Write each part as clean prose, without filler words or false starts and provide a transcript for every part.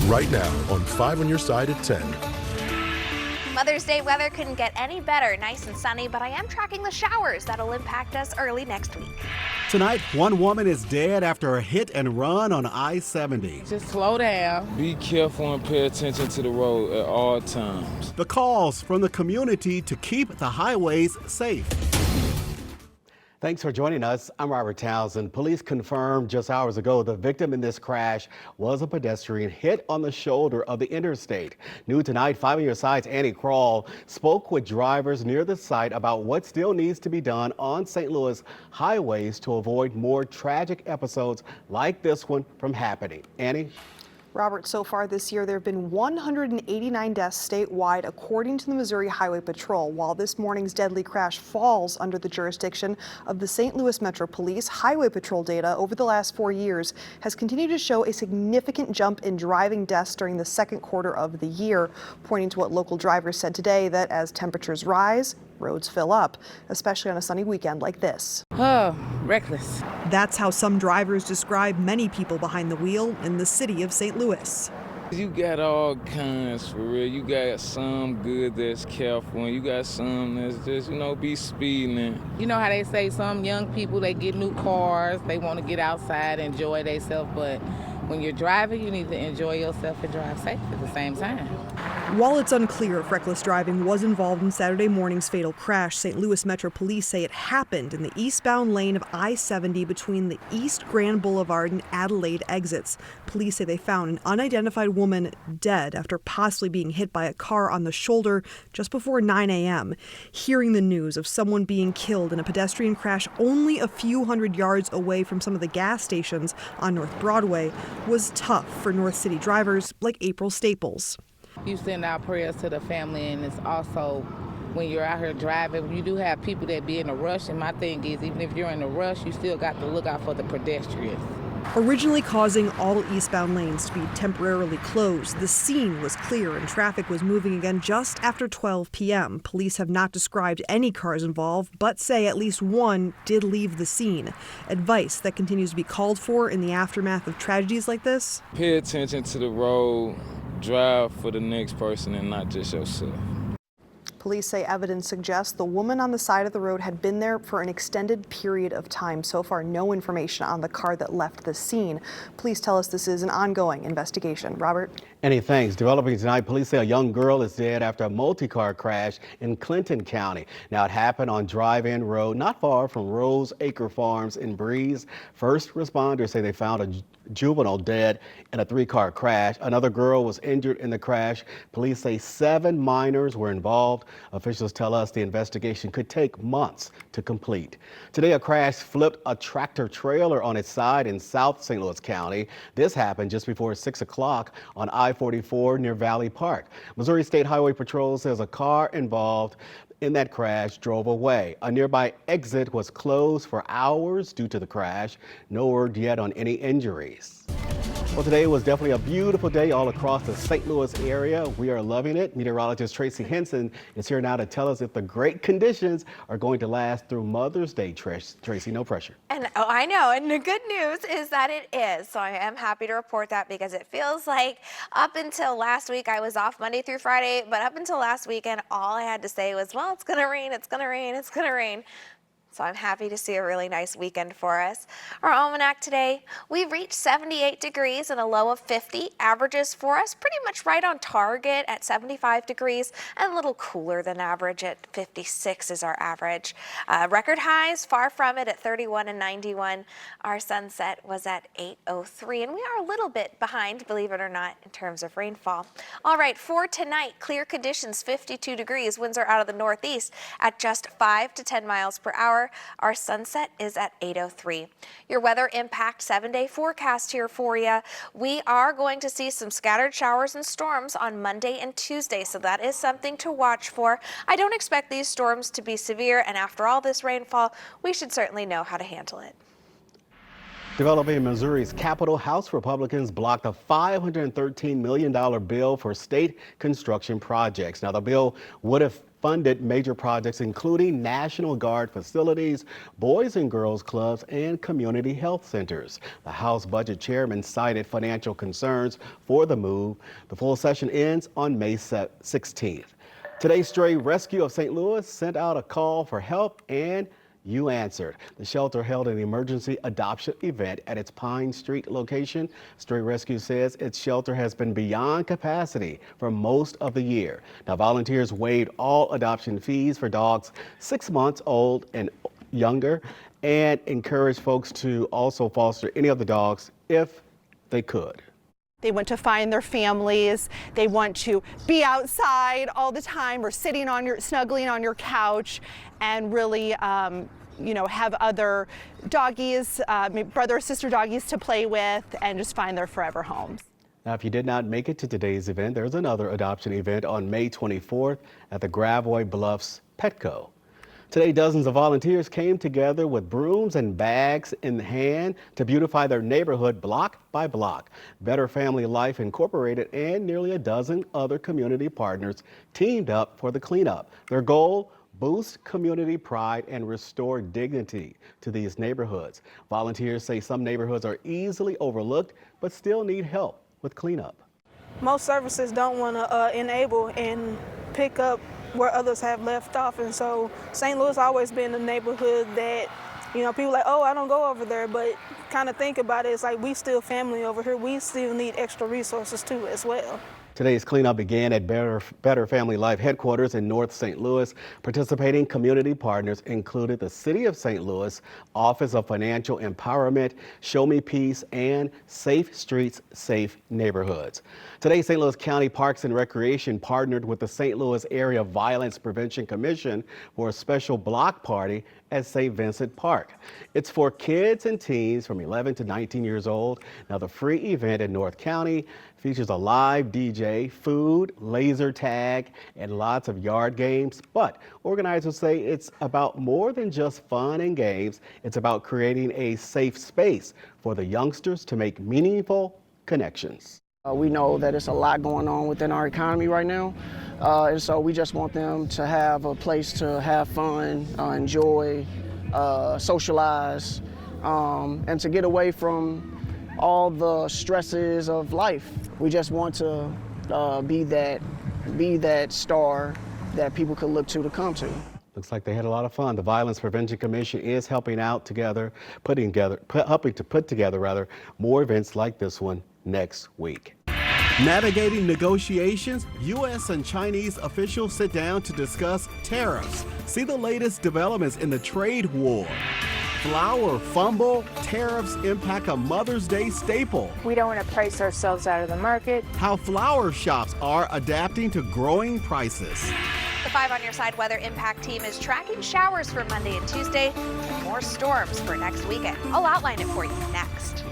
right now on 5 on your side at 10. Mother's Day weather couldn't get any better. Nice and sunny, but I am tracking the showers that'll impact us early next week. Tonight, one woman is dead after a hit and run on I-70. Just slow down. Be careful and pay attention to the road at all times. The calls from the community to keep the highways safe. Thanks for joining us. I'm Robert Townsend. Police confirmed just hours ago the victim in this crash was a pedestrian hit on the shoulder of the interstate. New tonight, 5 on your side's Annie Krall spoke with drivers near the site about what still needs to be done on St. Louis highways to avoid more tragic episodes like this one from happening. Annie? Robert, so far this year, there have been 189 deaths statewide, according to the Missouri Highway Patrol. While this morning's deadly crash falls under the jurisdiction of the St. Louis Metro Police, Highway Patrol data over the last 4 years has continued to show a significant jump in driving deaths during the second quarter of the year, pointing to what local drivers said today, that as temperatures rise, roads fill up, especially on a sunny weekend like this. Oh, reckless. That's how some drivers describe many people behind the wheel in the city of St. Louis. You got all kinds for real. You got some good that's careful, and you got some that's just, be speeding. You know how they say some young people, they get new cars, they want to get outside, enjoy themselves, but when you're driving, you need to enjoy yourself and drive safe at the same time. While it's unclear if reckless driving was involved in Saturday morning's fatal crash, St. Louis Metro Police say it happened in the eastbound lane of I-70 between the East Grand Boulevard and Adelaide exits. Police say they found an unidentified woman dead after possibly being hit by a car on the shoulder just before 9 a.m. Hearing the news of someone being killed in a pedestrian crash only a few hundred yards away from some of the gas stations on North Broadway was tough for North City drivers like April Staples. You send out prayers to the family, and it's also when you're out here driving, you do have people that be in a rush, and my thing is, even if you're in a rush, you still got to look out for the pedestrians. Originally causing all eastbound lanes to be temporarily closed, the scene was clear and traffic was moving again just after 12 p.m. Police have not described any cars involved, but say at least one did leave the scene. Advice that continues to be called for in the aftermath of tragedies like this? Pay attention to the road, drive for the next person and not just yourself. Police say evidence suggests the woman on the side of the road had been there for an extended period of time. So far, no information on the car that left the scene. Police tell us this is an ongoing investigation. Robert? Any thanks. Developing tonight, police say a young girl is dead after a multi-car crash in Clinton County. Now, it happened on Drive-In Road, not far from Rose Acre Farms in Breeze. First responders say they found a juvenile dead in a 3-car crash. Another girl was injured in the crash. Police say 7 minors were involved. Officials tell us the investigation could take months to complete. Today, a crash flipped a tractor trailer on its side in South St. Louis County. This happened just before 6 o'clock on I-44 near Valley Park. Missouri State Highway Patrol says a car involved in that crash drove away. A nearby exit was closed for hours due to the crash. No word yet on any injuries. Well, today was definitely a beautiful day all across the St. Louis area. We are loving it. Meteorologist Tracy Henson is here now to tell us if the great conditions are going to last through Mother's Day. Tracy, no pressure. And I know, and the good news is that it is. So I am happy to report that because it feels like up until last week, I was off Monday through Friday, but up until last weekend, all I had to say was, well, it's gonna rain, it's gonna rain, it's gonna rain. So I'm happy to see a really nice weekend for us. Our almanac today, we reached 78 degrees and a low of 50. Averages for us pretty much right on target at 75 degrees and a little cooler than average at 56 is our average. Record highs far from it at 31 and 91. Our sunset was at 8:03 and we are a little bit behind, believe it or not, in terms of rainfall. All right, for tonight, clear conditions, 52 degrees. Winds are out of the northeast at just 5 to 10 miles per hour. Our sunset is at 8:03. Your weather impact 7-day forecast here for you. We are going to see some scattered showers and storms on Monday and Tuesday, so that is something to watch for. I don't expect these storms to be severe, and after all this rainfall, we should certainly know how to handle it. Developing Missouri's Capitol, House Republicans blocked a $513 million bill for state construction projects. Now, the bill would have funded major projects including National Guard facilities, Boys and Girls Clubs, and community health centers. The House Budget Chairman cited financial concerns for the move. The full session ends on May 16th. Today's Stray Rescue of St. Louis sent out a call for help, and you answered. The shelter held an emergency adoption event at its Pine Street location. Stray Rescue says its shelter has been beyond capacity for most of the year. Now, volunteers waived all adoption fees for dogs 6 months old and younger, and encouraged folks to also foster any of the dogs if they could. They want to find their families. They want to be outside all the time or snuggling on your couch and really, have other doggies, brother or sister doggies to play with and just find their forever homes. Now, if you did not make it to today's event, there's another adoption event on May 24th at the Gravois Bluffs Petco. Today, dozens of volunteers came together with brooms and bags in hand to beautify their neighborhood block by block. Better Family Life Incorporated and nearly a dozen other community partners teamed up for the cleanup. Their goal: boost community pride and restore dignity to these neighborhoods. Volunteers say some neighborhoods are easily overlooked but still need help with cleanup. Most services don't want to enable and pick up where others have left off, and so St. Louis always been a neighborhood that, people like, oh, I don't go over there, but kind of think about it, it's like we still family over here. We still need extra resources too as well. Today's cleanup began at Better Family Life headquarters in North St. Louis. Participating community partners included the City of St. Louis, Office of Financial Empowerment, Show Me Peace, and Safe Streets, Safe Neighborhoods. Today, St. Louis County Parks and Recreation partnered with the St. Louis Area Violence Prevention Commission for a special block party at St. Vincent Park. It's for kids and teens from 11 to 19 years old. Now, the free event in North County features a live DJ, food, laser tag, and lots of yard games. But organizers say it's about more than just fun and games. It's about creating a safe space for the youngsters to make meaningful connections. We know that it's a lot going on within our economy right now, and so we just want them to have a place to have fun, enjoy, socialize, and to get away from all the stresses of life. We just want to be that star that people could look to come to. Looks like they had a lot of fun. The Violence Prevention Commission is helping to put together more events like this one next week. Navigating negotiations, U.S. and Chinese officials sit down to discuss tariffs. See the latest developments in the trade war. Flour fumble, tariffs impact a Mother's Day staple. We don't want to price ourselves out of the market. How flour shops are adapting to growing prices. The 5 on Your Side weather impact team is tracking showers for Monday and Tuesday and more storms for next weekend. I'll outline it for you next.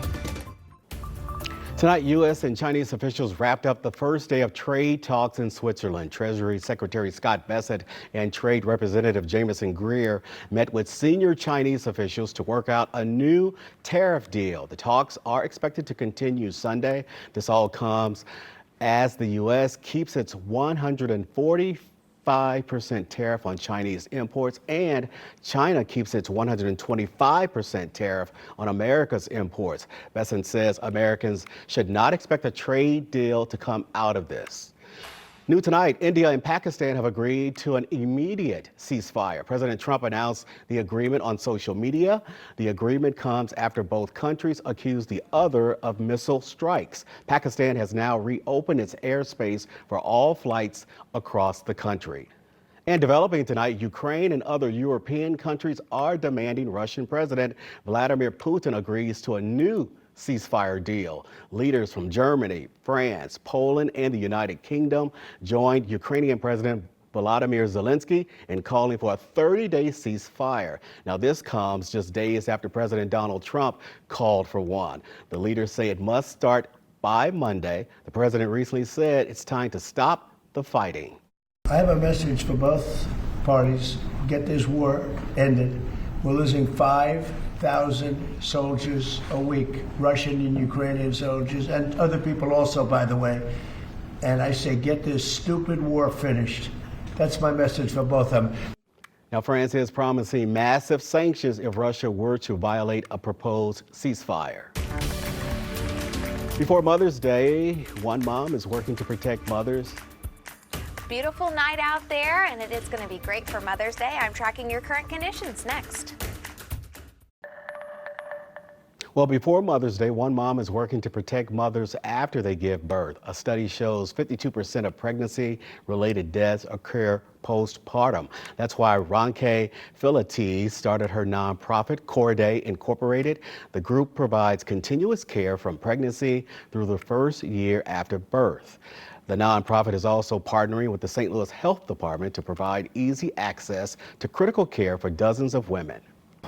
Tonight, U.S. and Chinese officials wrapped up the first day of trade talks in Switzerland. Treasury Secretary Scott Bessent and Trade Representative Jamison Greer met with senior Chinese officials to work out a new tariff deal. The talks are expected to continue Sunday. This all comes as the U.S. keeps its 145% tariff on Chinese imports, and China keeps its 125% tariff on America's imports. Bessent says Americans should not expect a trade deal to come out of this. New tonight, India and Pakistan have agreed to an immediate ceasefire. President Trump announced the agreement on social media. The agreement comes after both countries accused the other of missile strikes. Pakistan has now reopened its airspace for all flights across the country. And developing tonight, Ukraine and other European countries are demanding Russian President Vladimir Putin agrees to a new ceasefire deal. Leaders from Germany, France, Poland, and the United Kingdom joined Ukrainian President Volodymyr Zelensky in calling for a 30-day ceasefire. Now, this comes just days after President Donald Trump called for one. The leaders say it must start by Monday. The president recently said it's time to stop the fighting. I have a message for both parties. Get this war ended. We're losing 5,000 soldiers a week, Russian and Ukrainian soldiers, and other people also, by the way. And I say, get this stupid war finished. That's my message for both of them. Now, France is promising massive sanctions if Russia were to violate a proposed ceasefire. Before Mother's Day, one mom is working to protect mothers. Beautiful night out there, and it is going to be great for Mother's Day. I'm tracking your current conditions next. Well, before Mother's Day, one mom is working to protect mothers after they give birth. A study shows 52% of pregnancy-related deaths occur postpartum. That's why Ronke Philates started her nonprofit, Corday Incorporated. The group provides continuous care from pregnancy through the first year after birth. The nonprofit is also partnering with the St. Louis Health Department to provide easy access to critical care for dozens of women.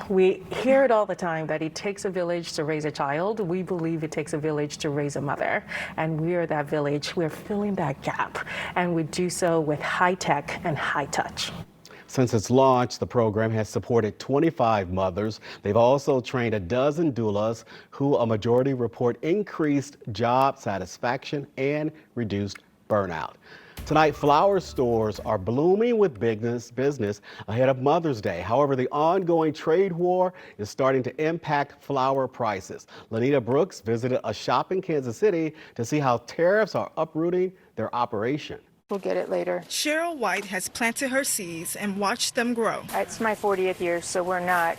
We hear it all the time that it takes a village to raise a child. We believe it takes a village to raise a mother, and we are that village. We're filling that gap, and we do so with high tech and high touch. Since its launch, the program has supported 25 mothers. They've also trained a dozen doulas who a majority report increased job satisfaction and reduced burnout. Tonight, flower stores are blooming with business ahead of Mother's Day. However, the ongoing trade war is starting to impact flower prices. Lanita Brooks visited a shop in Kansas City to see how tariffs are uprooting their operation. We'll get it later. Cheryl White has planted her seeds and watched them grow. It's my 40th year, so we're not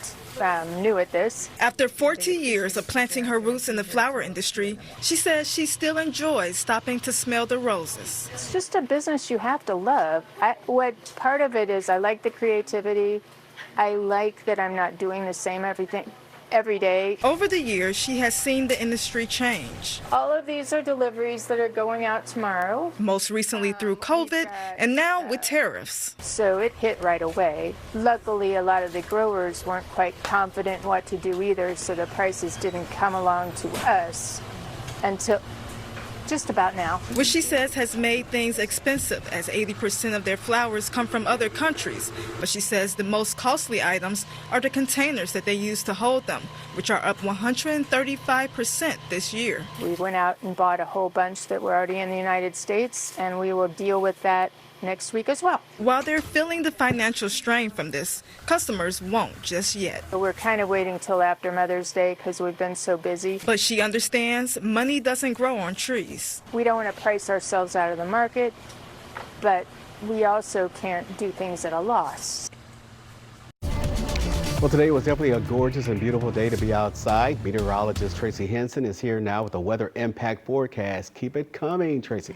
new at this. After 14 years of planting her roots in the flower industry, she says she still enjoys stopping to smell the roses. It's just a business you have to love. What part of it is I like the creativity. I like that I'm not doing the same every day. Over the years, she has seen the industry change. All of these are deliveries that are going out tomorrow. Most recently through COVID, and now with tariffs. So it hit right away. Luckily, a lot of the growers weren't quite confident what to do either, so the prices didn't come along to us until just about now. Which she says has made things expensive, as 80% of their flowers come from other countries. But she says the most costly items are the containers that they use to hold them, which are up 135% this year. We went out and bought a whole bunch that were already in the United States, and we will deal with that next week as well. While they're feeling the financial strain from this, customers won't just yet. We're kind of waiting till after Mother's Day because we've been so busy. But she understands money doesn't grow on trees. We don't want to price ourselves out of the market, but we also can't do things at a loss. Well, today was definitely a gorgeous and beautiful day to be outside. Meteorologist Tracy Henson is here now with a weather impact forecast. Keep it coming, Tracy.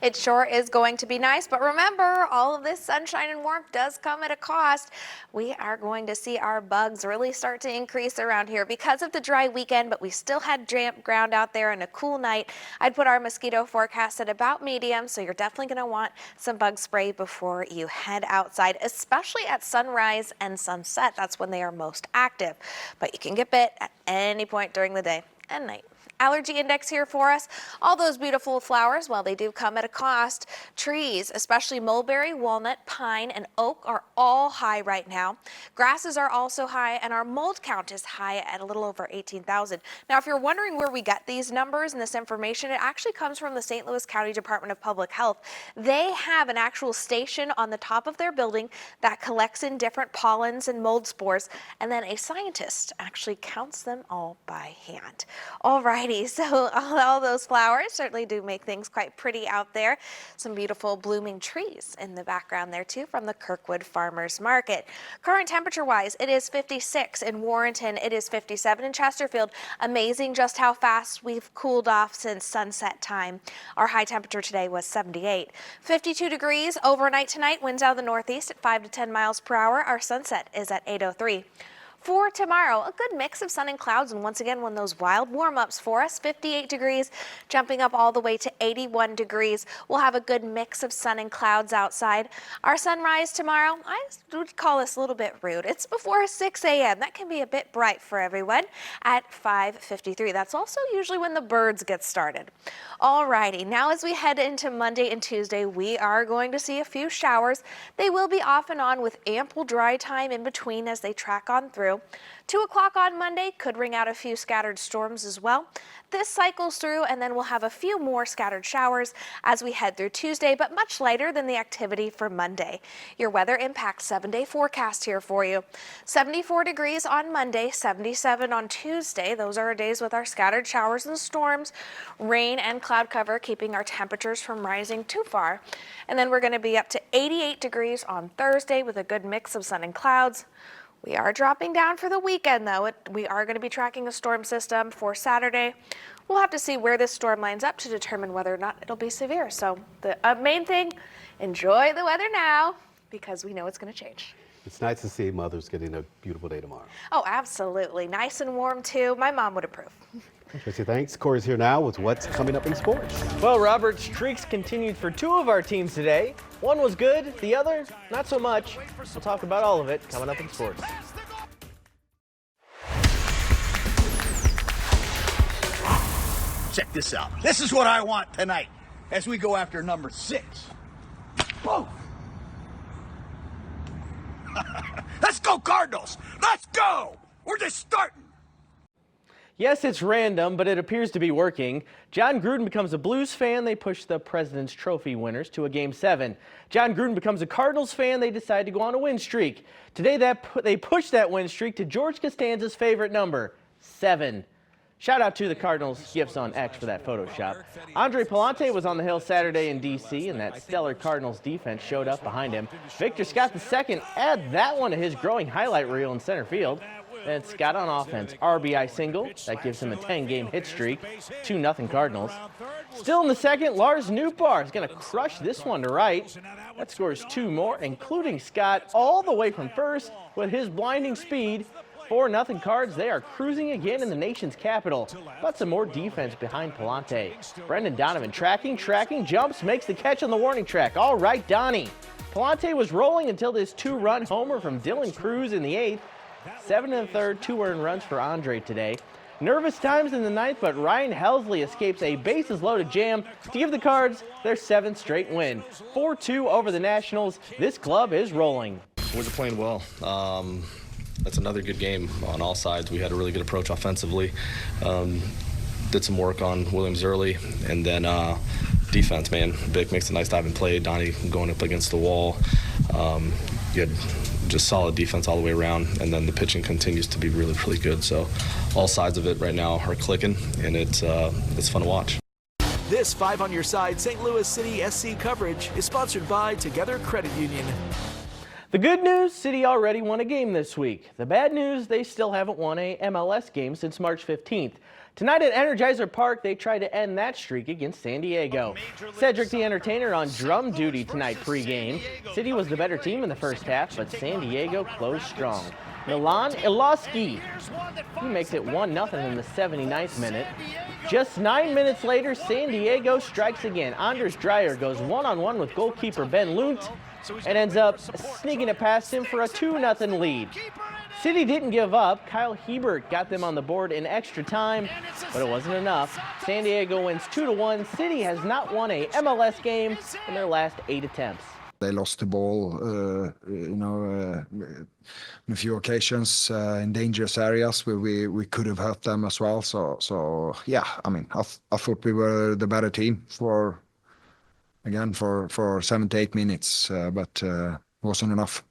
It sure is going to be nice, but remember, all of this sunshine and warmth does come at a cost. We are going to see our bugs really start to increase around here because of the dry weekend, but we still had damp ground out there and a cool night. I'd put our mosquito forecast at about medium, so you're definitely going to want some bug spray before you head outside, especially at sunrise and sunset. That's when they are most active, but you can get bit at any point during the day and night. Allergy index here for us. All those beautiful flowers, well, they do come at a cost. Trees, especially mulberry, walnut, pine, and oak are all high right now. Grasses are also high, and our mold count is high at a little over 18,000. Now, if you're wondering where we get these numbers and this information, it actually comes from the St. Louis County Department of Public Health. They have an actual station on the top of their building that collects in different pollens and mold spores, and then a scientist actually counts them all by hand. Alrighty, so all those flowers certainly do make things quite pretty out there. Some beautiful blooming trees in the background there too from the Kirkwood Farmers Market. Current temperature wise, it is 56 in Warrenton. It is 57 in Chesterfield. Amazing just how fast we've cooled off since sunset time. Our high temperature today was 78. 52 degrees overnight tonight. Winds out of the northeast at 5 to 10 miles per hour. Our sunset is at 8:03. For tomorrow, a good mix of sun and clouds, and once again, one of those wild warm-ups for us. 58 degrees, jumping up all the way to 81 degrees. We'll have a good mix of sun and clouds outside. Our sunrise tomorrow, I would call this a little bit rude. It's before 6 a.m. That can be a bit bright for everyone at 5:53. That's also usually when the birds get started. Alrighty, now as we head into Monday and Tuesday, we are going to see a few showers. They will be off and on with ample dry time in between as they track on through. through. 2 o'clock on Monday could ring out a few scattered storms as well. This cycles through, and then we'll have a few more scattered showers as we head through Tuesday, but much lighter than the activity for Monday. Your weather impact 7-day forecast here for you. 74 degrees on Monday, 77 on Tuesday. Those are our days with our scattered showers and storms, rain and cloud cover, keeping our temperatures from rising too far. And then we're going to be up to 88 degrees on Thursday with a good mix of sun and clouds. We are dropping down for the weekend, though. We are going to be tracking a storm system for Saturday. We'll have to see where this storm lines up to determine whether or not it'll be severe. So the main thing, enjoy the weather now because we know it's going to change. It's nice to see mothers getting a beautiful day tomorrow. Oh, absolutely. Nice and warm, too. My mom would approve. Tracy, thanks. Corey's here now with what's coming up in sports. Well, Robert, streaks continued for 2 of our teams today. One was good, the other, not so much. We'll talk about all of it coming up in sports. Check this out. This is what I want tonight as we go after number 6. Whoa. Let's go, Cardinals. Let's go. We're just starting. Yes, it's random, but it appears to be working. John Gruden becomes a Blues fan. They push the President's Trophy winners to a Game 7. John Gruden becomes a Cardinals fan. They decide to go on a win streak. Today, they push that win streak to George Costanza's favorite number, 7. Shout out to the Cardinals gifts on X for that Photoshop. Andre Palante was on the hill Saturday in D.C., and that stellar Cardinals defense showed up behind him. Victor Scott II, add that one to his growing highlight reel in center field. Then Scott on offense, RBI single. That gives him a 10-game hit streak, 2-0 Cardinals. Still in the second, Lars Nootbaar is going to crush this one to right. That scores 2 more, including Scott all the way from first with his blinding speed. 4-0 Cards. They are cruising again in the nation's capital, but some more defense behind Palante. Brendan Donovan tracking, jumps, makes the catch on the warning track. All right, Donnie. Palante was rolling until this 2-run homer from Dylan Cruz in the 8th. 7 1/3, 2 earned runs for Andre today. Nervous times in the 9th, but Ryan Helsley escapes a bases-loaded jam to give the Cards their 7th straight win. 4-2 over the Nationals. This club is rolling. We're playing well. That's another good game on all sides. We had a really good approach offensively. Did some work on Williams early, and then defense, man. Vic makes a nice diving play. Donnie going up against the wall. You had just solid defense all the way around, and then the pitching continues to be really, really good. So all sides of it right now are clicking, and it's fun to watch. This 5 on Your Side St. Louis City SC coverage is sponsored by Together Credit Union. The good news, City already won a game this week. The bad news, they still haven't won a MLS game since March 15th. Tonight at Energizer Park, they try to end that streak against San Diego. Cedric the Entertainer on drum duty tonight pregame. City was the better team in the first half, but San Diego closed strong. Milan Iloski, he makes it 1-0 in the 79th minute. Just 9 minutes later, San Diego strikes again. Anders Dreyer goes one-on-one with goalkeeper Ben Lunt and ends up sneaking it past him for a 2-0 lead. City didn't give up. Kyle Hebert got them on the board in extra time, but it wasn't enough. San Diego wins 2-1. City has not won a MLS game in their last 8 attempts. They lost the ball, on a few occasions in dangerous areas where we could have hurt them as well. So yeah, I mean, I thought we were the better team for 7 to 8 minutes, but wasn't enough.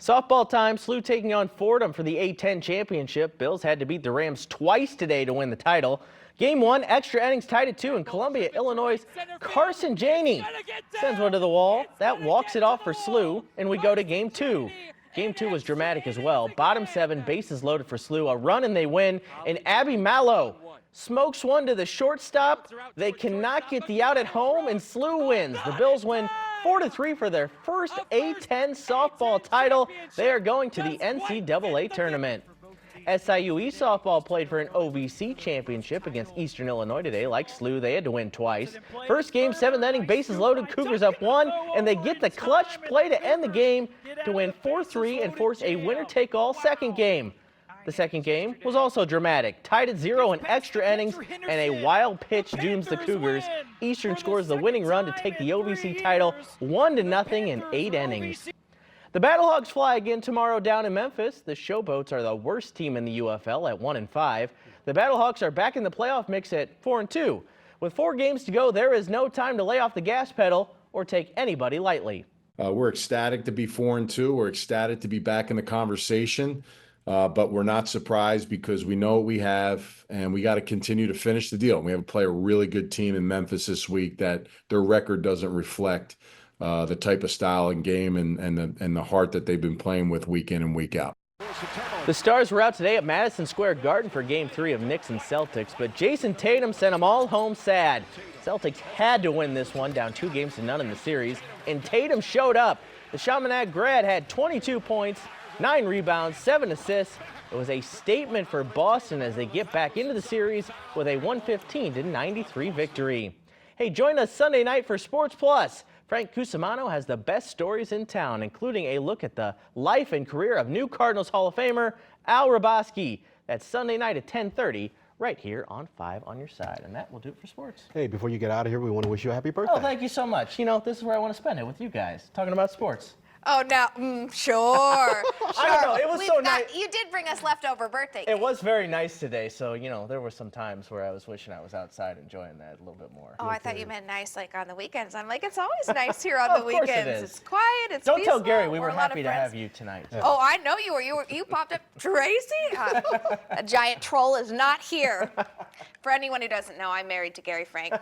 Softball time, SLU taking on Fordham for the A-10 championship. Bills had to beat the Rams twice today to win the title. Game 1, extra innings tied at 2 in Columbia, Illinois. Carson Janey sends one to the wall. That walks it off for SLU, and we go to Game 2. Game 2 was dramatic as well. Bottom 7, bases loaded for SLU. A run and they win, and Abby Mallow smokes one to the shortstop. They cannot get the out at home, and SLU wins. The Bills win 4-3 for their first A-10 softball title. They are going to the NCAA tournament. SIUE softball played for an OVC championship against Eastern Illinois today. Like SLU, they had to win twice. First game, 7th inning, bases loaded, Cougars up 1, and they get the clutch play to end the game to win 4-3 and force a winner-take-all second game. The second game was also dramatic. Tied at 0 in extra innings, and a wild pitch dooms the Cougars. Eastern scores the winning run to take the OVC title 1-0 in 8 innings. The Battlehawks fly again tomorrow down in Memphis. The Showboats are the worst team in the UFL at 1-5. The Battlehawks are back in the playoff mix at 4-2. With 4 games to go, there is no time to lay off the gas pedal or take anybody lightly. We're ecstatic to be 4-2. We're ecstatic to be back in the conversation, but we're not surprised because we know what we have, and we got to continue to finish the deal. We have to play a really good team in Memphis this week that their record doesn't reflect the type of style and game and the heart that they've been playing with week in and week out. The Stars were out today at Madison Square Garden for Game 3 of Knicks and Celtics, but Jason Tatum sent them all home sad. Celtics had to win this one, down 2-0 in the series, and Tatum showed up. The Chaminade grad had 22 points, 9 rebounds, 7 assists. It was a statement for Boston as they get back into the series with a 115-93 victory. Hey, join us Sunday night for Sports Plus. Frank Cusimano has the best stories in town, including a look at the life and career of new Cardinals Hall of Famer Al Raboski. That's Sunday night at 10:30 right here on 5 on Your Side. And that will do it for sports. Hey, before you get out of here, we want to wish you a happy birthday. Oh, thank you so much. You know, this is where I want to spend it with you guys, talking about sports. Oh, no, sure. I don't know, it was so nice. You did bring us leftover birthday cake. It was very nice today, so, you know, there were some times where I was wishing I was outside enjoying that a little bit more. Oh, I thought you meant nice like on the weekends. I'm like, it's always nice here on the weekends. It is. It's quiet, it's Don't peaceful. tell Gary we were a lot happy of to friends. have you tonight. Oh, I know you were. You popped up. Tracy? A giant troll is not here. For anyone who doesn't know, I'm married to Gary Frank.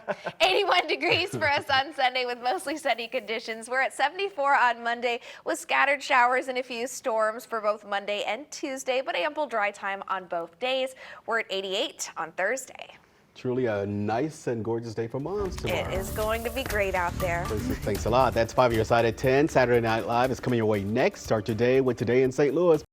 81 degrees for us on Sunday with mostly sunny conditions. We're at 74 on Monday with scattered showers and a few storms for both Monday and Tuesday, but ample dry time on both days. We're at 88 on Thursday. Truly a nice and gorgeous day for moms tomorrow. It is going to be great out there. Thanks a lot. That's 5 on Your Side at 10. Saturday Night Live is coming your way next. Start your day with Today in St. Louis.